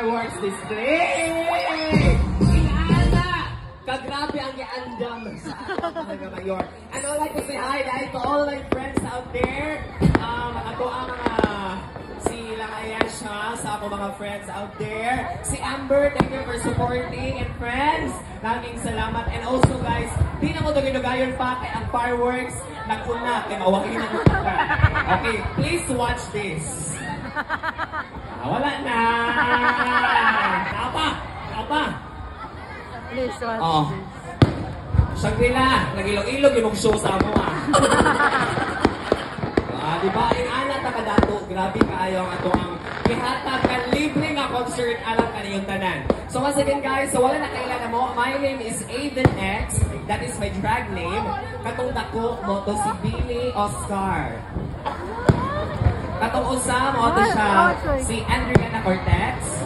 fireworks display! Inaana! Kagrabe ang iandam sa mga mayor. And I'd like to say hi dahil to all my friends out there. Ako ang mga si Ayasha, sa ako mga friends out there. Si Amber, thank you for supporting. And friends, maraming salamat. And also guys, di na mo dugi-dugayon pa kay ang fireworks. Naguna, kaya mawagin na ko. Okay, please watch this. Wala na! Apa? Please watch this. Shangri-La, nag-ilog-ilog yung show sa mo diba? Ang anak na kadato, grabe kaayo ang ato ang ihatag ka libre nga concert alam ka na yung tanan. So once again guys, so wala na kailan mo, my name is Aiden X, that is my drag name. Katong dako mo to si Billy Oscar. Katong usa mo to siya si Andrea Cortez.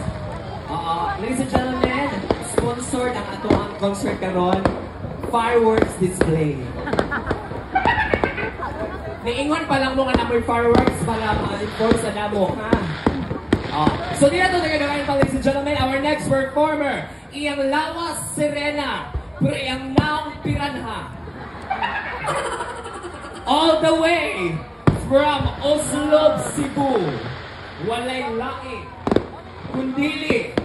Ladies and gentlemen, sponsored ang ato ang concert karon, fireworks display. Niingon pa lang mo nga na may fireworks para ma-enforce sa damo, ha? So di na ito nagagawain pa, ladies and gentlemen, our next performer, iyang lawas Serena, pero iyang naong piranha. All the way from Oslo, Cebu, walay laing, kundili,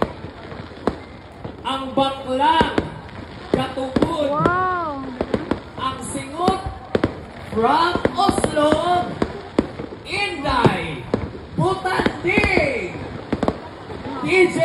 ang baklang katugod, ang singot, from Oslo, Inday Butanding, DJ